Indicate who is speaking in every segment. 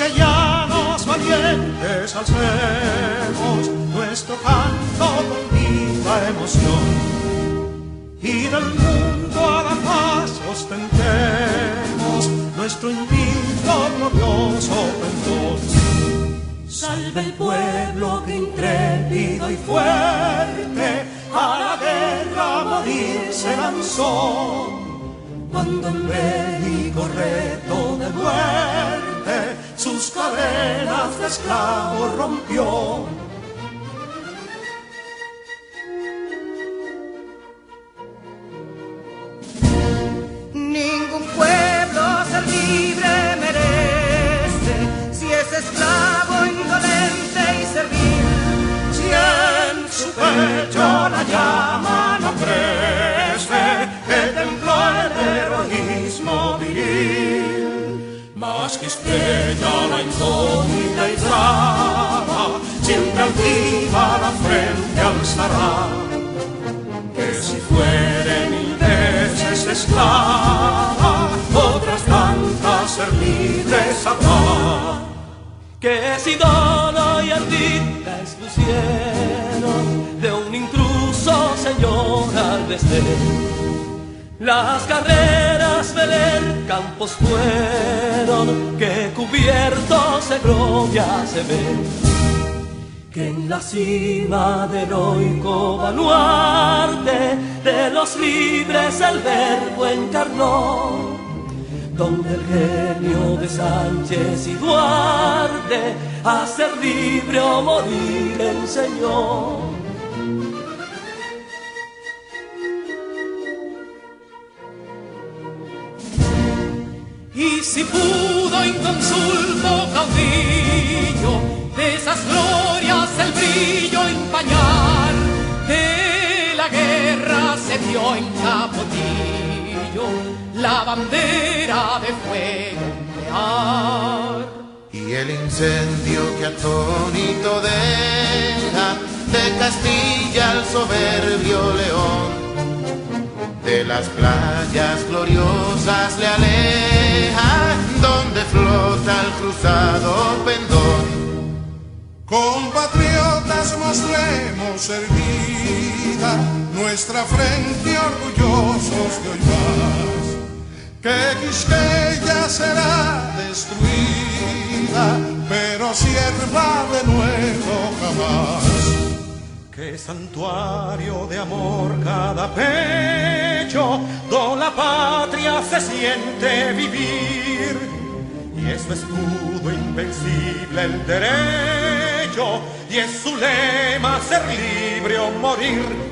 Speaker 1: cristianos valientes alcemos nuestro canto con viva emoción, y del mundo a la paz ostentemos nuestro invito glorioso pendón. Salve el pueblo que intrépido y fuerte a la guerra a morir se lanzó, cuando el bélico reto de muerte sus cadenas de esclavos rompió.
Speaker 2: Ningún pueblo ser libre merece si es esclavo, indolente y servil.
Speaker 1: Si en su pecho la llama no crece, que templó el heroísmo viril, más que estrella la incógnita y brava, siempre altiva la frente alzará, que si fuere mil veces esclava, otras tantas ser libres habrá.
Speaker 3: Que si dolo y ardida expusieron de un intruso señor al desdén, las carreras Belén campos fueron, que cubiertos de gloria se ven, que en la cima del heroico baluarte de los libres el verbo encarnó, donde el genio de Sánchez y Duarte a ser libre o morir enseñó.
Speaker 4: Y si pudo inconsulto caudillo de esas glorias el brillo empañar, de la guerra se vio en Capotillo la bandera de fuego ondear.
Speaker 5: Y el incendio que atónito deja de Castilla al soberbio león, de las playas gloriosas le aleja, donde flota el cruzado pendón.
Speaker 6: Compatriotas, mostremos erguida nuestra frente orgullosos de hoy más, que Quisqueya será destruida, pero sierva de nuevo jamás.
Speaker 1: Que santuario de amor cada pecho, donde la patria se siente vivir, y es su escudo invencible el derecho, y es su lema ser libre o morir.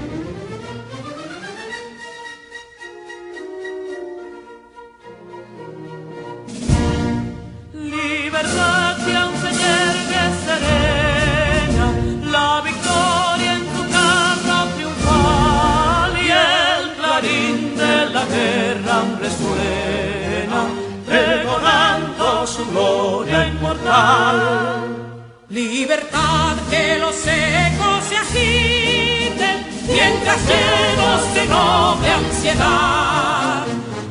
Speaker 3: Libertad que aunque yergue serena, la victoria en tu carro triunfal, y el clarín de la guerra resuena, pregonando su gloria inmortal.
Speaker 4: Libertad, que los ecos se agiten mientras llenos de noble ansiedad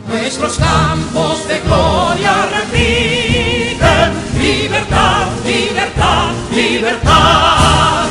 Speaker 4: nuestros campos de gloria repiten. Libertad, libertad, libertad.